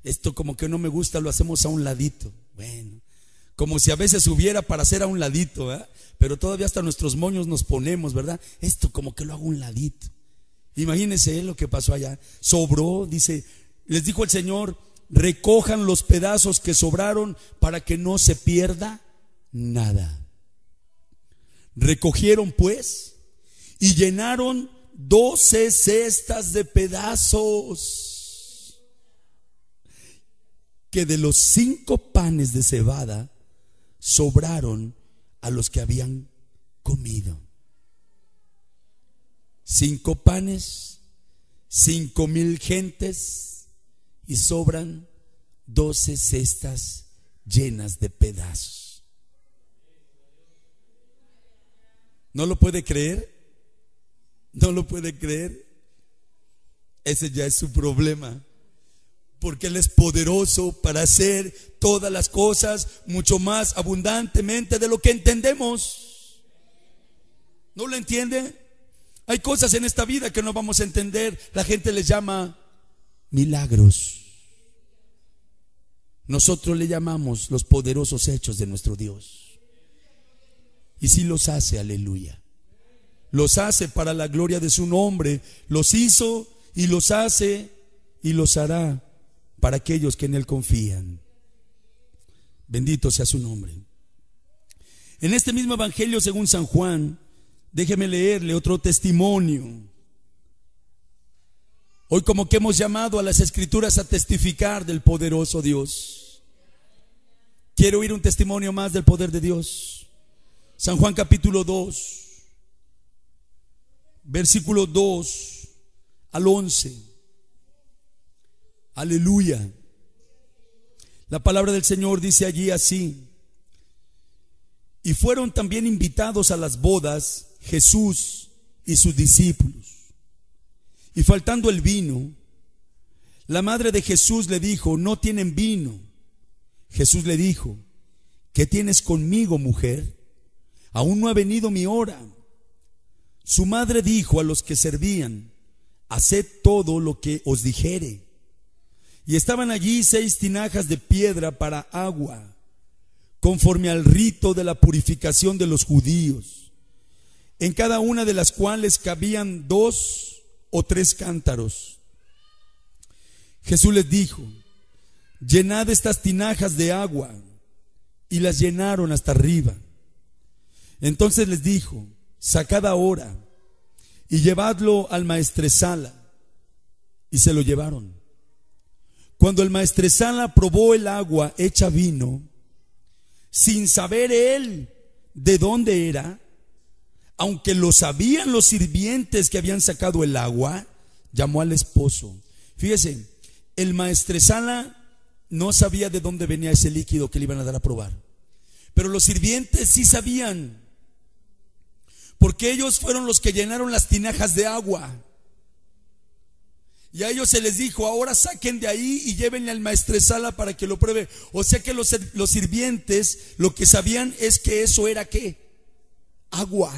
C: Esto como que no me gusta, lo hacemos a un ladito. Bueno, como si a veces hubiera para hacer a un ladito, ¿verdad? Pero todavía hasta nuestros moños nos ponemos, ¿verdad? Esto como que lo hago a un ladito. Imagínense lo que pasó allá. Sobró, dice, les dijo el Señor: recojan los pedazos que sobraron para que no se pierda nada. Recogieron pues y llenaron 12 cestas de pedazos, que de los 5 panes de cebada sobraron a los que habían comido. 5 panes, 5,000 gentes, y sobran 12 cestas llenas de pedazos. ¿No lo puede creer? ¿No lo puede creer? Ese ya es su problema, porque Él es poderoso para hacer todas las cosas mucho más abundantemente de lo que entendemos. ¿No lo entiende? Hay cosas en esta vida que no vamos a entender. La gente les llama milagros. Nosotros le llamamos los poderosos hechos de nuestro Dios. Y sí los hace, aleluya. Los hace para la gloria de su nombre. Los hizo y los hace y los hará para aquellos que en Él confían. Bendito sea su nombre. En este mismo evangelio según San Juan, déjeme leerle otro testimonio. Hoy como que hemos llamado a las Escrituras a testificar del poderoso Dios. Quiero oír un testimonio más del poder de Dios. San Juan capítulo 2, versículo 2 al 11. Aleluya. La palabra del Señor dice allí así: y fueron también invitados a las bodas Jesús y sus discípulos. Y faltando el vino, la madre de Jesús le dijo: no tienen vino. Jesús le dijo: ¿qué tienes conmigo, mujer? Aún no ha venido mi hora. Su madre dijo a los que servían: haced todo lo que os dijere. Y estaban allí 6 tinajas de piedra para agua, conforme al rito de la purificación de los judíos, en cada una de las cuales cabían 2 o 3 cántaros. Jesús les dijo: llenad estas tinajas de agua. Y las llenaron hasta arriba. Entonces les dijo: sacad ahora y llevadlo al maestresala. Y se lo llevaron. Cuando el maestresala probó el agua hecha vino, sin saber él de dónde era, aunque lo sabían los sirvientes que habían sacado el agua, llamó al esposo. Fíjese, el maestresala no sabía de dónde venía ese líquido que le iban a dar a probar, pero los sirvientes sí sabían, porque ellos fueron los que llenaron las tinajas de agua. Y a ellos se les dijo: ahora saquen de ahí y llévenle al maestresala para que lo pruebe. O sea que los sirvientes lo que sabían es que eso era ¿qué? Agua.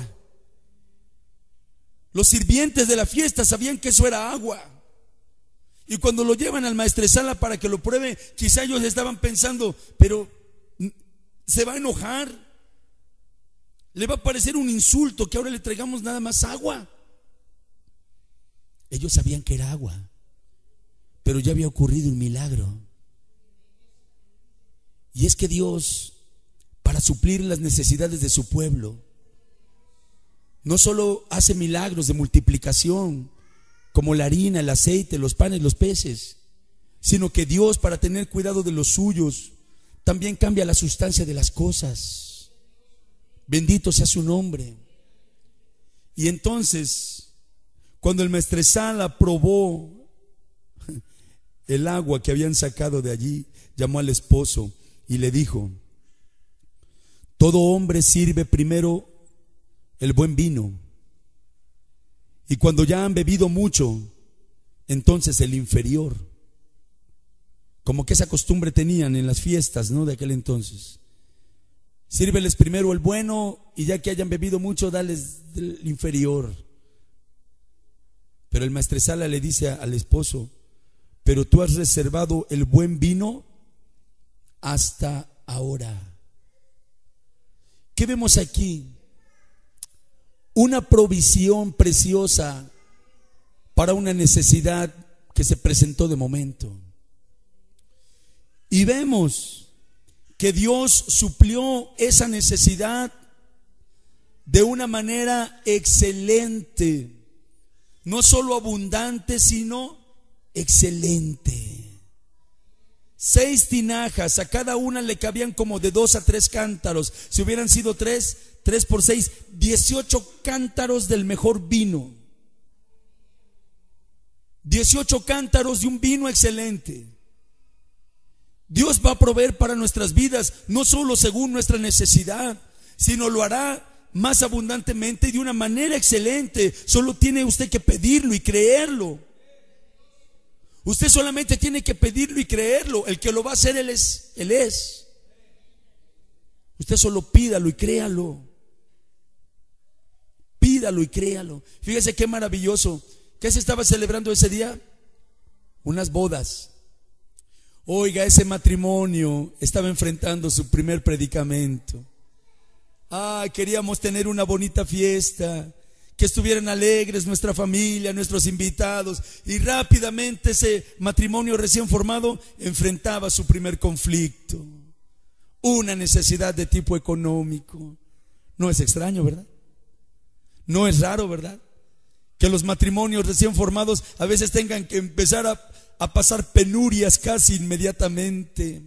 C: Los sirvientes de la fiesta sabían que eso era agua. Y cuando lo llevan al maestresala para que lo pruebe, quizá ellos estaban pensando: pero se va a enojar, le va a parecer un insulto que ahora le traigamos nada más agua. Ellos sabían que era agua, pero ya había ocurrido un milagro. Y es que Dios, para suplir las necesidades de su pueblo, no solo hace milagros de multiplicación, como la harina, el aceite, los panes, los peces, sino que Dios, para tener cuidado de los suyos, también cambia la sustancia de las cosas. Bendito sea su nombre. Y entonces, cuando el maestresala probó el agua que habían sacado de allí, llamó al esposo y le dijo: todo hombre sirve primero el buen vino, y cuando ya han bebido mucho, entonces el inferior. Como que esa costumbre tenían en las fiestas, ¿no?, de aquel entonces. Sírveles primero el bueno, y ya que hayan bebido mucho, dales del inferior. Pero el maestresala le dice al esposo: pero tú has reservado el buen vino hasta ahora. ¿Qué vemos aquí? Una provisión preciosa para una necesidad que se presentó de momento. Y vemos que Dios suplió esa necesidad de una manera excelente. No solo abundante, sino excelente. 6 tinajas, a cada una le cabían como de 2 a 3 cántaros. Si hubieran sido 3 por 6, 18 cántaros del mejor vino. 18 cántaros de un vino excelente. Dios va a proveer para nuestras vidas, no solo según nuestra necesidad, sino lo hará más abundantemente y de una manera excelente. Solo tiene usted que pedirlo y creerlo. Usted solamente tiene que pedirlo y creerlo. El que lo va a hacer, Él es. Usted solo pídalo y créalo. Pídalo y créalo. Fíjese qué maravilloso. ¿Qué se estaba celebrando ese día? Unas bodas. Oiga, ese matrimonio estaba enfrentando su primer predicamento. Queríamos tener una bonita fiesta, que estuvieran alegres nuestra familia, nuestros invitados, y rápidamente ese matrimonio recién formado enfrentaba su primer conflicto, una necesidad de tipo económico. No es extraño, ¿verdad? No es raro, ¿verdad?, que los matrimonios recién formados a veces tengan que empezar a pasar penurias casi inmediatamente.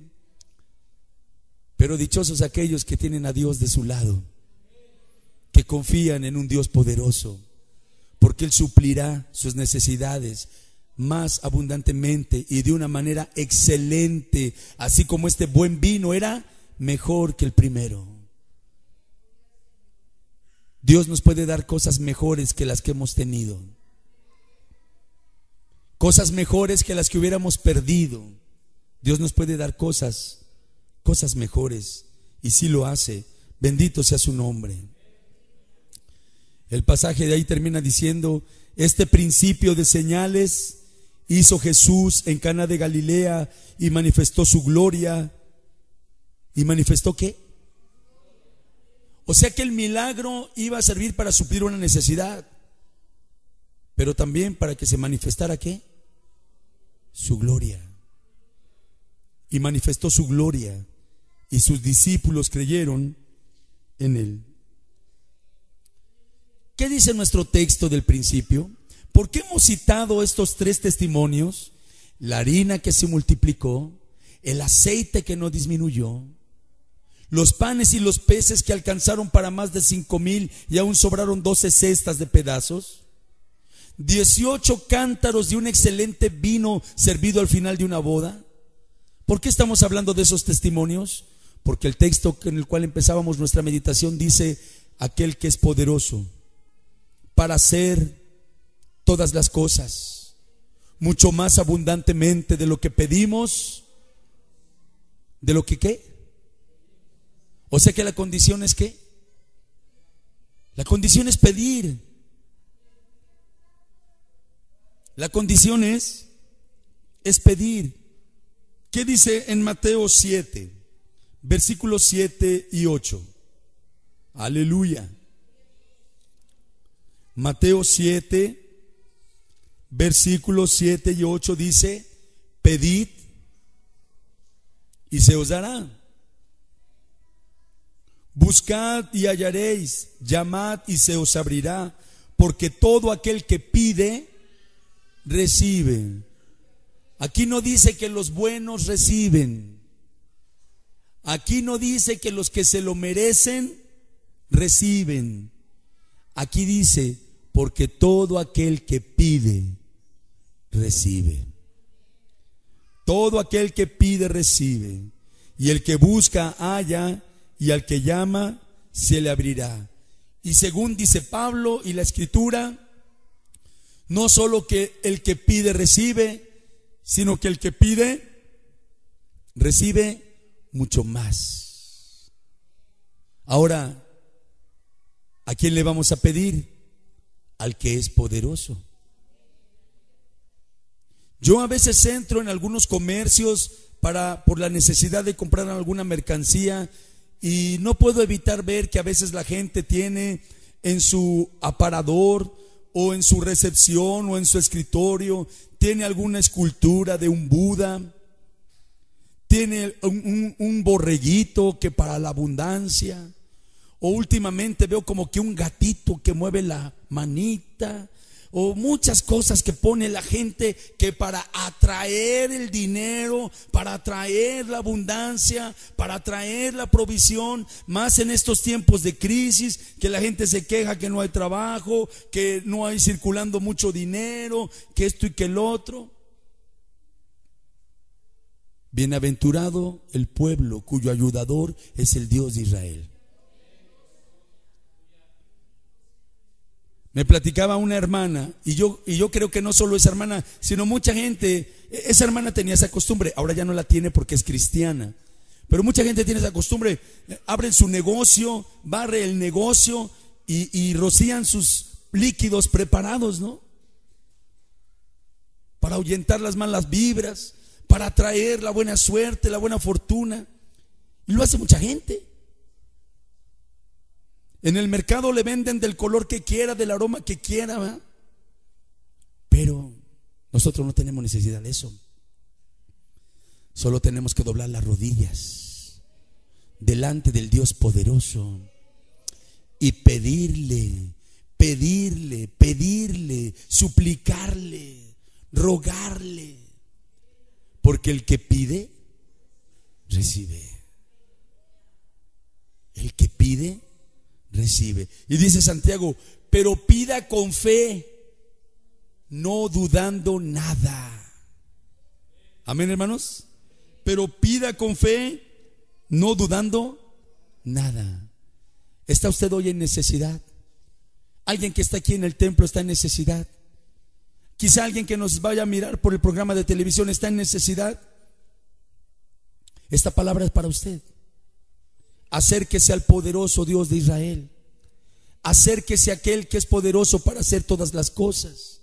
C: Pero dichosos aquellos que tienen a Dios de su lado, que confían en un Dios poderoso, porque Él suplirá sus necesidades más abundantemente y de una manera excelente, así como este buen vino era mejor que el primero. Dios nos puede dar cosas mejores que las que hemos tenido, cosas mejores que las que hubiéramos perdido. Dios nos puede dar cosas mejores, y sí lo hace. Bendito sea su nombre. El pasaje de ahí termina diciendo: este principio de señales hizo Jesús en Caná de Galilea y manifestó su gloria. ¿Y manifestó qué? O sea que el milagro iba a servir para suplir una necesidad, pero también para que se manifestara ¿qué? Su gloria. Y manifestó su gloria, y sus discípulos creyeron en Él. ¿Qué dice nuestro texto del principio? ¿Por qué hemos citado estos 3 testimonios? La harina que se multiplicó, el aceite que no disminuyó, los panes y los peces que alcanzaron para más de 5,000 y aún sobraron 12 cestas de pedazos, 18 cántaros de un excelente vino servido al final de una boda. ¿Por qué estamos hablando de esos testimonios? Porque el texto en el cual empezábamos nuestra meditación dice: aquel que es poderoso para hacer todas las cosas, mucho más abundantemente de lo que pedimos, de lo que ¿qué? O sea que la condición es ¿qué? La condición es pedir. La condición es pedir. ¿Qué dice en Mateo 7, versículos 7 y 8? Aleluya. Mateo 7, versículos 7 y 8 dice: pedid y se os dará. Buscad y hallaréis, llamad y se os abrirá, porque todo aquel que pide, recibe. Aquí no dice que los buenos reciben. Aquí no dice que los que se lo merecen reciben. Aquí dice: porque todo aquel que pide, recibe. Todo aquel que pide, recibe. y el que busca halla, y al que llama se le abrirá. Y según dice Pablo y la Escritura, no solo que el que pide recibe, sino que el que pide recibe mucho más. Ahora, ¿a quién le vamos a pedir? Al que es poderoso. Yo a veces entro en algunos comercios por la necesidad de comprar alguna mercancía, y no puedo evitar ver que a veces la gente tiene en su aparador o en su recepción o en su escritorio, tiene alguna escultura de un Buda, tiene un borreguito que para la abundancia, o últimamente veo como que un gatito que mueve la manita, o muchas cosas que pone la gente que para atraer el dinero, para atraer la abundancia, para atraer la provisión, más en estos tiempos de crisis, que la gente se queja que no hay trabajo, que no hay circulando mucho dinero, que esto y que el otro. Bienaventurado el pueblo cuyo ayudador es el Dios de Israel. Me platicaba una hermana, y yo creo que no solo esa hermana, sino mucha gente. Esa hermana tenía esa costumbre, ahora ya no la tiene porque es cristiana, pero mucha gente tiene esa costumbre. Abren su negocio, barre el negocio y rocían sus líquidos preparados, ¿no? Para ahuyentar las malas vibras, para atraer la buena suerte, la buena fortuna. Y lo hace mucha gente. En el mercado le venden del color que quiera, del aroma que quiera, ¿verdad? Pero nosotros no tenemos necesidad de eso. Solo tenemos que doblar las rodillas delante del Dios poderoso y pedirle, suplicarle, rogarle, porque el que pide, recibe. El que pide, recibe. Y dice Santiago, pero pida con fe, no dudando nada. Amén, hermanos. Pero pida con fe, no dudando nada. ¿Está usted hoy en necesidad? Alguien que está aquí en el templo está en necesidad. Quizá alguien que nos vaya a mirar por el programa de televisión está en necesidad. Esta palabra es para usted. Acérquese al poderoso Dios de Israel. Acérquese a aquel que es poderoso para hacer todas las cosas.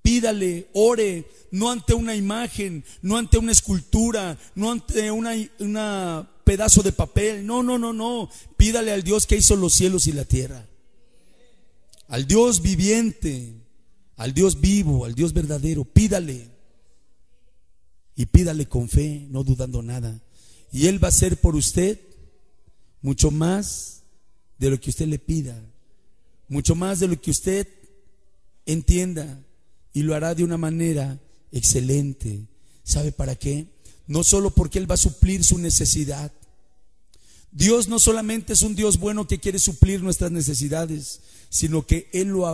C: Pídale, ore, no ante una imagen, no ante una escultura, no ante una pedazo de papel. No. Pídale al Dios que hizo los cielos y la tierra. Al Dios viviente, al Dios vivo, al Dios verdadero. Pídale. Y pídale con fe, no dudando nada. Y Él va a hacer por usted mucho más de lo que usted le pida, mucho más de lo que usted entienda, y lo hará de una manera excelente. ¿Sabe para qué? No solo porque Él va a suplir su necesidad. Dios no solamente es un Dios bueno que quiere suplir nuestras necesidades, sino que Él lo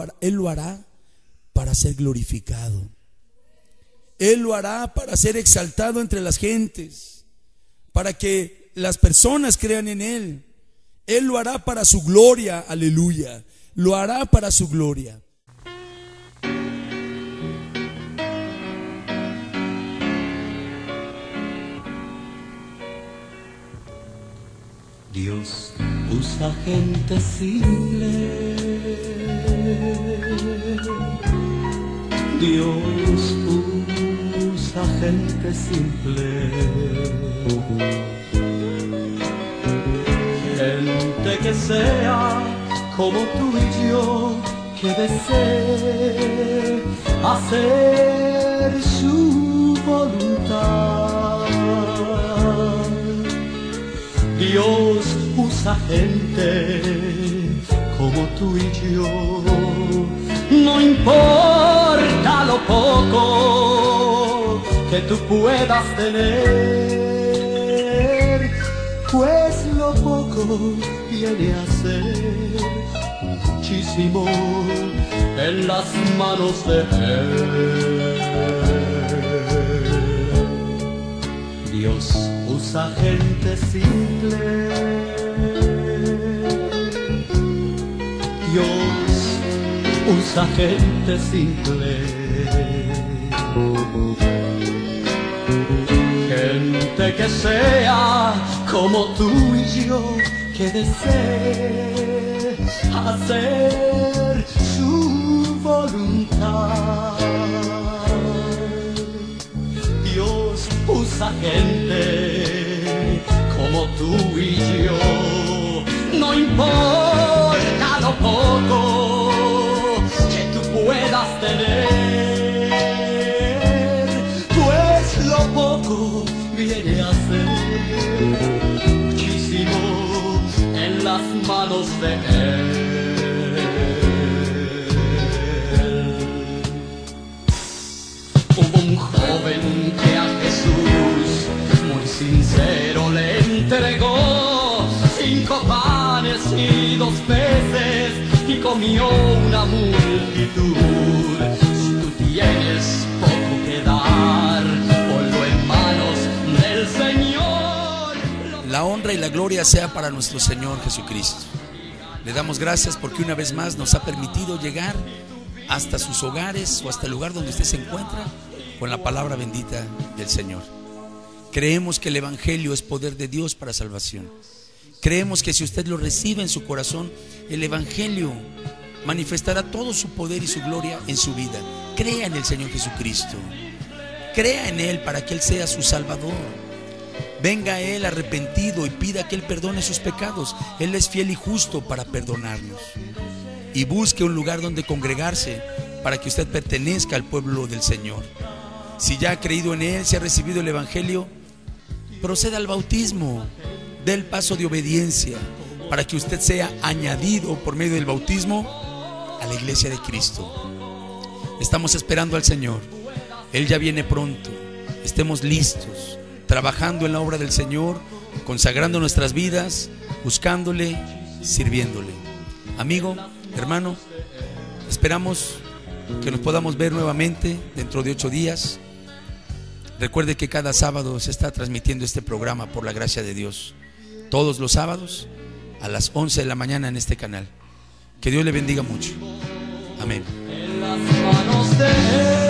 C: hará para ser glorificado. Él lo hará para ser exaltado entre las gentes, para que las personas crean en Él. Él lo hará para su gloria, aleluya. Lo hará para su gloria.
D: Dios usa gente simple. Dios usa gente simple. Gente que sea como tú y yo, que desee hacer su voluntad. Dios usa gente como tú y yo, no importa lo poco que tú puedas tener, pues lo poco viene a ser muchísimo en las manos de Él. Dios usa gente simple. Dios usa gente simple. Gente que sea como tú y yo, que desee hacer su voluntad. Dios usa gente como tú y yo, no importa lo poco que tú puedas tener, pues lo poco viene a ser muchísimo en las manos de Él. Hubo un joven que a Jesús muy sincero le entregó 5 panes y 2 peces y comió una multitud. Si tú tienes poco que dar, ponlo en manos del Señor.
B: La honra y la gloria sea para nuestro Señor Jesucristo. Le damos gracias porque una vez más nos ha permitido llegar hasta sus hogares o hasta el lugar donde usted se encuentra con la palabra bendita del Señor. Creemos que el Evangelio es poder de Dios para salvación. Creemos que si usted lo recibe en su corazón, el Evangelio manifestará todo su poder y su gloria en su vida. Crea en el Señor Jesucristo. Crea en Él para que Él sea su Salvador. Venga a Él arrepentido y pida que Él perdone sus pecados. Él es fiel y justo para perdonarnos. Y busque un lugar donde congregarse para que usted pertenezca al pueblo del Señor. Si ya ha creído en Él, si ha recibido el Evangelio, proceda al bautismo, dé el paso de obediencia para que usted sea añadido por medio del bautismo a la iglesia de Cristo. Estamos esperando al Señor. Él ya viene pronto. Estemos listos, trabajando en la obra del Señor, consagrando nuestras vidas, buscándole, sirviéndole. Amigo, hermano, esperamos que nos podamos ver nuevamente dentro de 8 días. Recuerde que cada sábado se está transmitiendo este programa por la gracia de Dios. Todos los sábados a las 11 de la mañana en este canal. Que Dios le bendiga mucho. Amén.
D: En las manos de Él.